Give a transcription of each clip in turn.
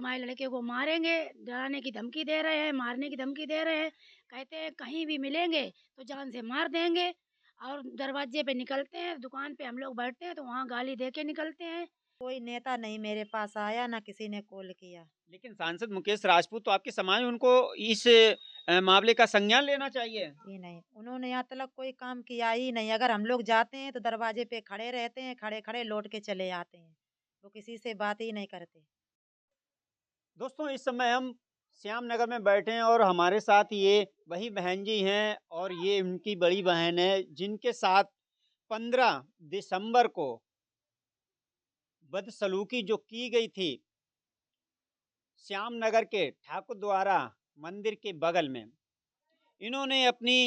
हमारे लड़के को मारेंगे, डराने की धमकी दे रहे हैं, मारने की धमकी दे रहे हैं। कहते हैं कहीं भी मिलेंगे तो जान से मार देंगे। और दरवाजे पे निकलते हैं, दुकान पे हम लोग बैठते हैं तो वहाँ गाली दे के निकलते हैं। कोई नेता नहीं मेरे पास आया, ना किसी ने कॉल किया। लेकिन सांसद मुकेश राजपूत तो आपके समाज में, उनको इस मामले का संज्ञान लेना चाहिए। जी नहीं, उन्होंने यहाँ तक कोई काम किया ही नहीं। अगर हम लोग जाते हैं तो दरवाजे पे खड़े रहते हैं, खड़े-खड़े लौट के चले आते हैं। वो किसी से बात ही नहीं करते। दोस्तों, इस समय हम श्याम नगर में बैठे हैं और हमारे साथ ये वही बहन जी हैं और ये उनकी बड़ी बहन है, जिनके साथ 15 दिसंबर को बदसलूकी जो की गई थी श्याम नगर के ठाकुर द्वारा मंदिर के बगल में, इन्होंने अपनी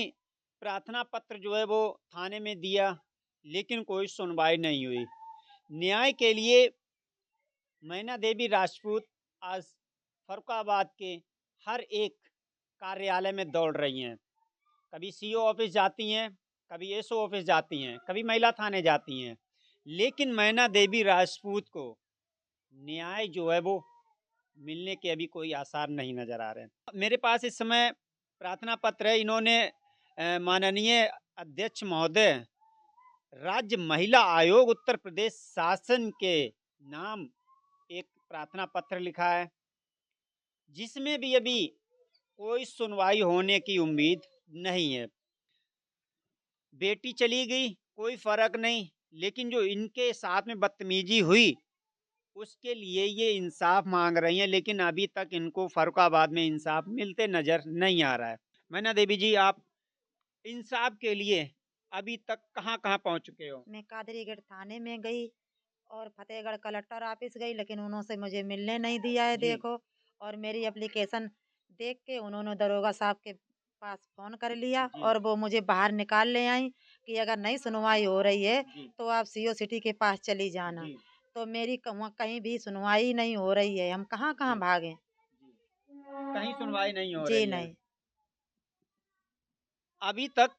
प्रार्थना पत्र जो है वो थाने में दिया, लेकिन कोई सुनवाई नहीं हुई। न्याय के लिए मैना देवी राजपूत आज फरुखाबाद के हर एक कार्यालय में दौड़ रही हैं। कभी सीओ ऑफिस जाती हैं, कभी एसओ ऑफिस जाती हैं, कभी महिला थाने जाती हैं, लेकिन मैना देवी राजपूत को न्याय जो है वो मिलने के अभी कोई आसार नहीं नजर आ रहे हैं। मेरे पास इस समय प्रार्थना पत्र है। इन्होंने माननीय अध्यक्ष महोदय, राज्य महिला आयोग उत्तर प्रदेश शासन के नाम एक प्रार्थना पत्र लिखा है, जिसमें भी अभी कोई सुनवाई होने की उम्मीद नहीं है। बेटी चली गई, कोई फर्क नहीं, लेकिन जो इनके साथ में बदतमीजी हुई उसके लिए ये इंसाफ मांग रही हैं, लेकिन अभी तक इनको फरुखाबाद में इंसाफ मिलते नजर नहीं आ रहा है। मैना देवी जी, आप इंसाफ के लिए अभी तक कहाँ कहाँ पहुँच चुके हो? मैं कादरीगढ़ थाने में गई और फतेहगढ़ कलेक्टर ऑफिस गई, लेकिन उन्होंने मुझे मिलने नहीं दिया है जी। देखो। और मेरी एप्लीकेशन देख के उन्होंने दरोगा साहब के पास फ़ोन कर लिया जी। और वो मुझे बाहर निकाल ले आई कि अगर नहीं सुनवाई हो रही है जी। तो आप सीओ सिटी के पास चली जाना। जी। तो मेरी वहाँ कहीं भी सुनवाई नहीं हो रही है, हम कहाँ-कहाँ जी। भागें? जी। कहीं सुनवाई नहीं हो जी रही है नहीं। अभी तक।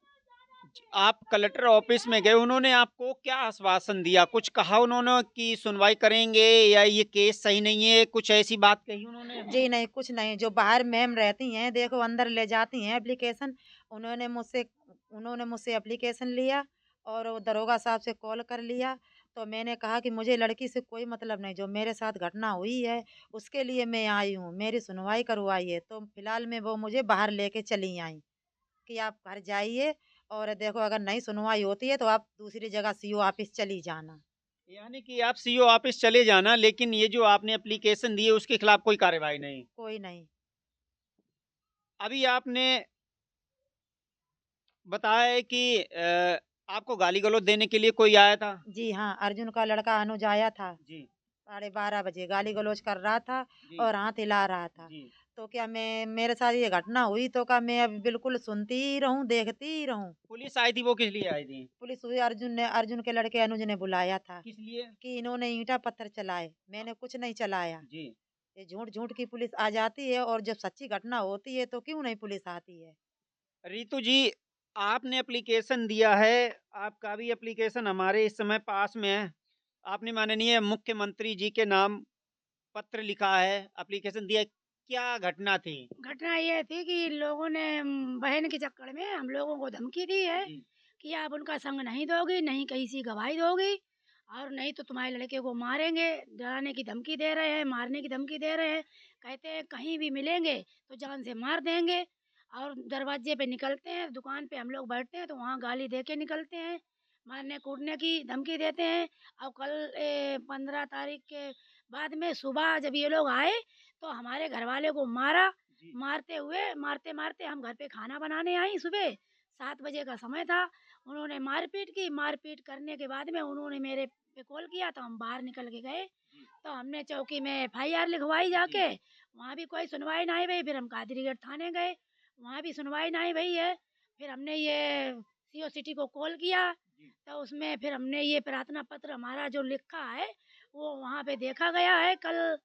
आप कलेक्टर ऑफिस में गए, उन्होंने आपको क्या आश्वासन दिया? कुछ कहा उन्होंने कि सुनवाई करेंगे या ये केस सही नहीं है, कुछ ऐसी बात कही उन्होंने? जी नहीं, कुछ नहीं। जो बाहर मैम रहती हैं, देखो अंदर ले जाती हैं एप्लीकेशन। उन्होंने मुझसे उन्होंने मुझसे एप्लीकेशन लिया और वो दरोगा साहब से कॉल कर लिया। तो मैंने कहा कि मुझे लड़की से कोई मतलब नहीं, जो मेरे साथ घटना हुई है, उसके लिए मैं आई हूँ, मेरी सुनवाई करवाइए। तो फिलहाल में वो मुझे बाहर लेके चली आईं कि आप घर जाइए और देखो अगर नहीं सुनवाई होती है, तो आप दूसरी जगह सीओ ऑफिस चली जाना। यानी कि आप सीओ ऑफिस चले जाना, लेकिन ये जो आपने एप्लीकेशन दी है उसके खिलाफ कोई कार्रवाई नहीं। कोई नहीं। अभी आपने बताया है कि आपको गाली गलौज देने के लिए कोई आया था। जी हाँ, अर्जुन का लड़का अनुज आया था। जी। 12:30 बजे गाली-गलौज कर रहा था जी। और हाथ हिला रहा था। जी। तो क्या मैं मेरे साथ ये घटना हुई तो क्या मैं अब बिल्कुल सुनती ही रहूँ, देखती ही रहूँ? पुलिस आई थी, वो किस लिए आई थी? पुलिस हुई अर्जुन के लड़के अनुज ने बुलाया था किस लिए? कि इन्होंने ईंटा पत्थर चलाए। मैंने कुछ नहीं चलाया। जी। ये झूठ-झूठ की पुलिस आ जाती है और जब सच्ची घटना होती है तो क्यों नहीं पुलिस आती है? रितु जी, आपने एप्लीकेशन दिया है, आपका भी एप्लीकेशन हमारे इस समय पास में है। आपने माननीय मुख्यमंत्री जी के नाम पत्र लिखा है, एप्लीकेशन दिया है। क्या घटना थी? घटना ये थी कि लोगों ने बहन के चक्कर में हम लोगों को धमकी दी है जी। कि आप उनका संग नहीं दोगी, नहीं किसी गवाही दोगी और नहीं तो तुम्हारे लड़के को मारेंगे, डराने की धमकी दे रहे हैं, मारने की धमकी दे रहे हैं। कहते हैं कहीं भी मिलेंगे तो जान से मार देंगे। और दरवाजे पे निकलते हैं, दुकान पे हम लोग बैठते हैं तो वहाँ गाली दे के निकलते हैं, मारने कूटने की धमकी देते हैं। और कल 15 तारीख के बाद में सुबह जब ये लोग आए तो हमारे घरवाले को मारा। जी। मारते-मारते हम घर पे खाना बनाने आई सुबह, 7 बजे का समय था। उन्होंने मारपीट की, मारपीट करने के बाद में उन्होंने मेरे पे कॉल किया तो हम बाहर निकल के गए। जी। तो हमने चौकी में एफआईआर लिखवाई जी। जाके, वहाँ भी कोई सुनवाई नहीं भई। फिर हम कादरीगढ़ थाने गए, वहाँ भी सुनवाई नहीं भई है। फिर हमने ये सीओ सिटी को कॉल किया, जी। तो उसमें फिर हमने ये प्रार्थना पत्र हमारा जो लिखा है, वो वहाँ पे देखा गया है। कल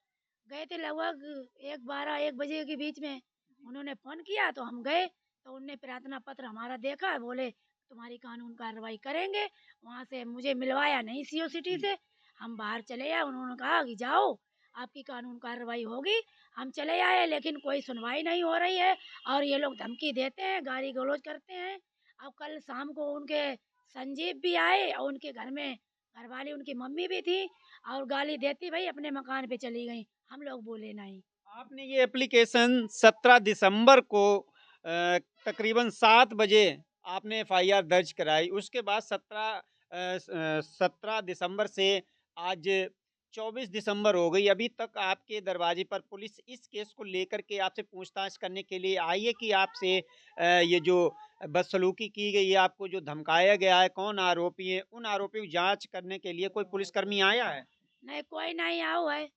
गए थे लगभग 1 बजे के बीच में उन्होंने फ़ोन किया तो हम गए, तो उनने प्रार्थना पत्र हमारा देखा, बोले तुम्हारी कानून कार्रवाई करेंगे। वहाँ से मुझे मिलवाया नहीं सीओ सिटी जी। से, हम बाहर चले आए। उन्होंने कहा कि जाओ आपकी कानून कार्रवाई होगी। हम चले आए लेकिन कोई सुनवाई नहीं हो रही है और ये लोग धमकी देते हैं, गाली गलौज करते हैं। अब कल शाम को उनके संजीव भी आए और उनके घर में घरवाली उनकी मम्मी भी थी और गाली देती भाई अपने मकान पे चली गई। हम लोग बोले नहीं। आपने ये एप्लीकेशन 17 दिसंबर को तकरीबन 7 बजे आपने एफआईआर दर्ज कराई। उसके बाद 17 दिसंबर से आज 24 दिसंबर हो गई। अभी तक आपके दरवाजे पर पुलिस इस केस को लेकर के आपसे पूछताछ करने के लिए आई है कि आपसे ये जो बदसलूकी की गई है, आपको जो धमकाया गया है, कौन आरोपी है, उन आरोपियों की जाँच करने के लिए कोई पुलिसकर्मी आया है? नहीं, कोई नहीं आऊ है।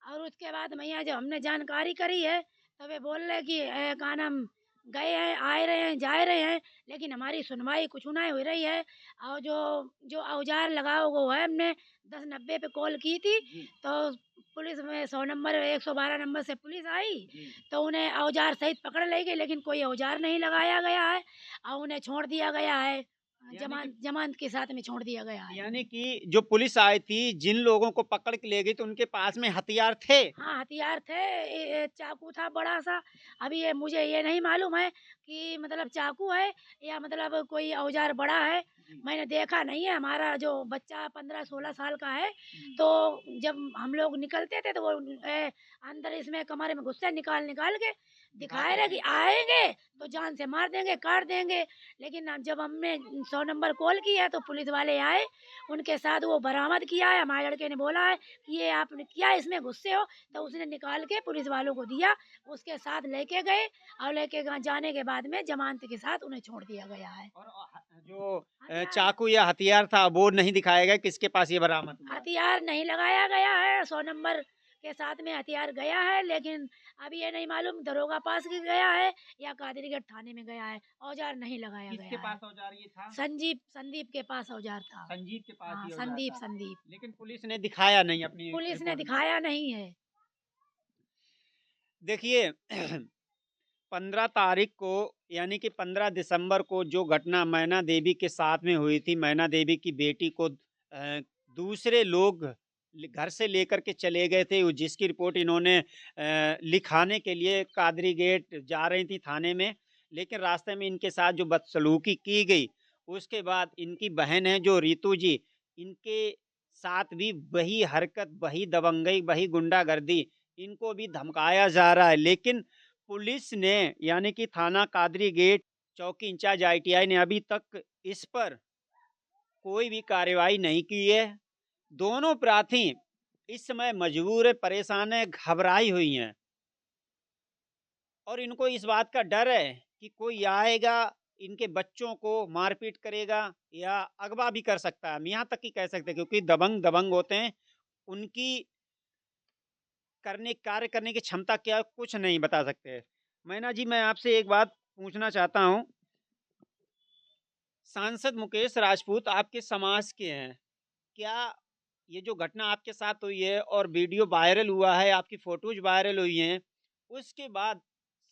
और उसके बाद भैया जब हमने जानकारी करी है तो वे बोल रहे कि का नाम गए हैं, आए रहे हैं, जा रहे हैं, लेकिन हमारी सुनवाई कुछ नहीं हो रही है। और जो जो औजार लगाओ वो है, हमने 1090 पे कॉल की थी जी, तो पुलिस में 100 नंबर 112 नंबर से पुलिस आई जी। तो उन्हें औजार सहित पकड़ ले गई, लेकिन कोई औजार नहीं लगाया गया है और उन्हें छोड़ दिया गया है। यानी कि जमानत जमानत के साथ में छोड़ दिया गया है। यानी कि जो पुलिस आई थी, जिन लोगों को पकड़ के ले गई, तो उनके पास में हथियार थे? हाँ, हथियार थे। चाकू था बड़ा-सा। अभी ये मुझे ये नहीं मालूम है कि मतलब चाकू है या मतलब कोई औज़ार बड़ा है। जी। मैंने देखा नहीं है। हमारा जो बच्चा 15-16 साल का है, हुँ। तो जब हम लोग निकलते थे तो वो अंदर इसमें कमरे में घुसते निकाल-निकाल के दिखाए दिखाते रहे थे। कि आएँगे तो जान से मार देंगे, काट देंगे। लेकिन जब हमने 100 नंबर कॉल की है तो पुलिस वाले आए, उनके साथ वो बरामद किया है। हमारे लड़के ने बोला है कि ये आपने किया, इसमें गुस्से हो, तो उसने निकाल के पुलिस वालों को दिया। उसके साथ लेके गए और लेके जाने के बाद में ज़मानत के साथ उन्हें छोड़ दिया गया है। और जो हथियार चाकू या हथियार था, वो नहीं दिखाया गया किसके पास ये बरामद हुआ है? हथियार नहीं लगाया गया है। 100 नंबर के साथ में हथियार गया है, लेकिन अभी ये नहीं मालूम दरोगा पास भी गया है या कादरीगढ़ थाने में गया है। औजार नहीं लगाया किसके गया है। पास औजार ये था? संदीप के पास औजार था। संजीव के पास हाँ, ये औजार था। संदीप। लेकिन पुलिस ने दिखाया नहीं अपनी पुलिस ने रिपोर्ट में। दिखाया नहीं है। देखिए 15 तारीख को यानी कि 15 दिसंबर को जो घटना मैना देवी के साथ में हुई थी, मैना देवी की बेटी को दूसरे लोग घर से लेकर के चले गए थे, जिसकी रिपोर्ट इन्होंने लिखाने के लिए कादरी गेट जा रही थी थाने में, लेकिन रास्ते में इनके साथ जो बदसलूकी की गई, उसके बाद इनकी बहन है जो रितु जी, इनके साथ भी वही हरकत, वही दबंगई, वही गुंडागर्दी, इनको भी धमकाया जा रहा है। लेकिन पुलिस ने यानी कि थाना कादरी गेट चौकी इंचार्ज आईटीआई ने अभी तक इस पर कोई भी कार्रवाई नहीं की है। दोनों प्रार्थी इस समय मजबूर है, परेशान है, घबराई हुई हैं और इनको इस बात का डर है कि कोई आएगा, इनके बच्चों को मारपीट करेगा या अगवा भी कर सकता है। हम यहाँ तक ही कह सकते हैं क्योंकि दबंग दबंग होते हैं, उनकी कार्य करने की क्षमता क्या है, कुछ नहीं बता सकते। मैना जी, मैं आपसे एक बात पूछना चाहता हूँ, सांसद मुकेश राजपूत आपके समाज के हैं। क्या ये जो घटना आपके साथ हुई है और वीडियो वायरल हुआ है, आपकी फ़ोटोज़ वायरल हुई हैं, उसके बाद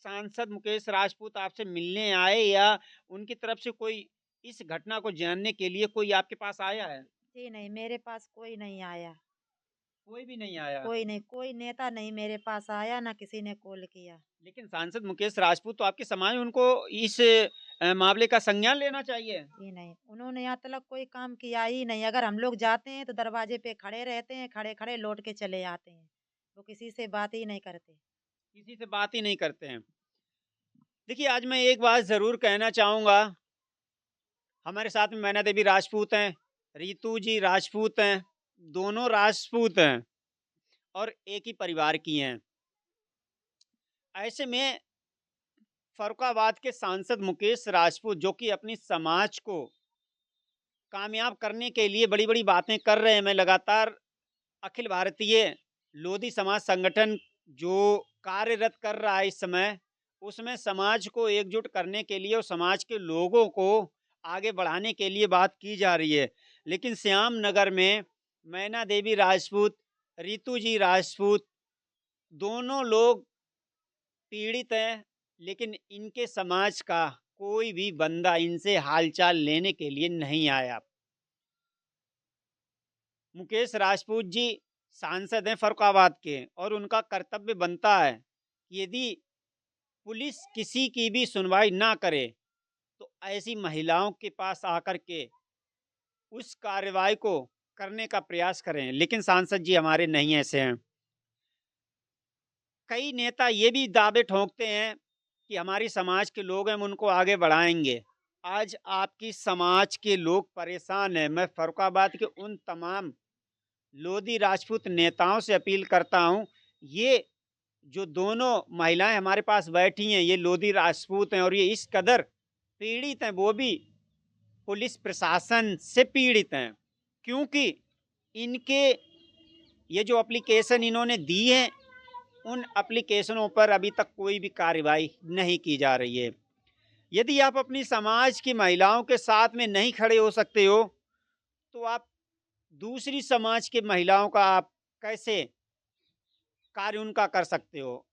सांसद मुकेश राजपूत आपसे मिलने आए या उनकी तरफ से कोई इस घटना को जानने के लिए कोई आपके पास आया है? जी नहीं, मेरे पास कोई नहीं आया। कोई भी नहीं आया। कोई नहीं, कोई नेता नहीं मेरे पास आया, ना किसी ने कॉल किया। लेकिन सांसद मुकेश राजपूत तो आपके समाज में, उनको इस मामले का संज्ञान लेना चाहिए। जी नहीं, उन्होंने यहाँ तक कोई काम किया ही नहीं। अगर हम लोग जाते हैं तो दरवाजे पे खड़े रहते हैं, खड़े-खड़े लौट के चले आते हैं। वो किसी से बात ही नहीं करते। किसी से बात ही नहीं करते हैं। देखिए, आज मैं एक बात ज़रूर कहना चाहूँगा, हमारे साथ में मैना देवी राजपूत हैं, रितु जी राजपूत हैं, दोनों राजपूत हैं और एक ही परिवार की हैं। ऐसे में फर्रुखाबाद के सांसद मुकेश राजपूत, जो कि अपनी समाज को कामयाब करने के लिए बड़ी-बड़ी बातें कर रहे हैं। मैं लगातार अखिल भारतीय लोधी समाज संगठन जो कार्यरत कर रहा है इस समय, उसमें समाज को एकजुट करने के लिए और समाज के लोगों को आगे बढ़ाने के लिए बात की जा रही है। लेकिन श्याम नगर में मैना देवी राजपूत, रितु जी राजपूत, दोनों लोग पीड़ित हैं, लेकिन इनके समाज का कोई भी बंदा इनसे हालचाल लेने के लिए नहीं आया। मुकेश राजपूत जी सांसद हैं फर्रुखाबाद के और उनका कर्तव्य बनता है कि यदि पुलिस किसी की भी सुनवाई ना करे तो ऐसी महिलाओं के पास आकर के उस कार्रवाई को करने का प्रयास करें, लेकिन सांसद जी हमारे नहीं ऐसे हैं। कई नेता ये भी दावे ठोंकते हैं कि हमारी समाज के लोग हैं, हम उनको आगे बढ़ाएंगे। आज आपकी समाज के लोग परेशान हैं। मैं फर्रुखाबाद के उन तमाम लोधी राजपूत नेताओं से अपील करता हूं, ये जो दोनों महिलाएं हमारे पास बैठी हैं, ये लोधी राजपूत हैं और ये इस कदर पीड़ित हैं, वो भी पुलिस प्रशासन से पीड़ित हैं, क्योंकि इनके ये जो एप्लीकेशन इन्होंने दी है, उन एप्लीकेशनों पर अभी तक कोई भी कार्रवाई नहीं की जा रही है। यदि आप अपनी समाज की महिलाओं के साथ में नहीं खड़े हो सकते हो, तो आप दूसरी समाज के महिलाओं का आप कैसे कार्य उनका कर सकते हो।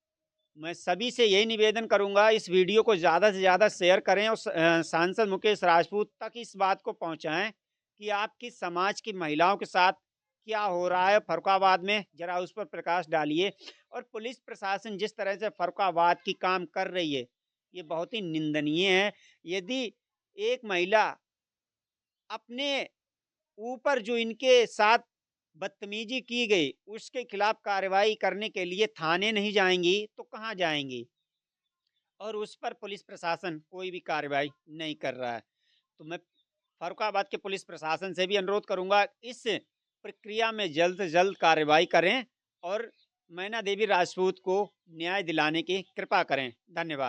मैं सभी से यही निवेदन करूंगा, इस वीडियो को ज़्यादा से ज़्यादा शेयर करें और सांसद मुकेश राजपूत तक इस बात को पहुंचाएं कि आपकी समाज की महिलाओं के साथ क्या हो रहा है फर्रुखाबाद में, जरा उस पर प्रकाश डालिए। और पुलिस प्रशासन जिस तरह से फर्रुखाबाद की काम कर रही है, ये बहुत ही निंदनीय है। यदि एक महिला अपने ऊपर जो इनके साथ बदतमीजी की गई, उसके खिलाफ कार्रवाई करने के लिए थाने नहीं जाएंगी तो कहाँ जाएंगी, और उस पर पुलिस प्रशासन कोई भी कार्रवाई नहीं कर रहा है। तो मैं फर्रुखाबाद के पुलिस प्रशासन से भी अनुरोध करूंगा, इस प्रक्रिया में जल्द से जल्द कार्रवाई करें और मैना देवी राजपूत को न्याय दिलाने की कृपा करें। धन्यवाद।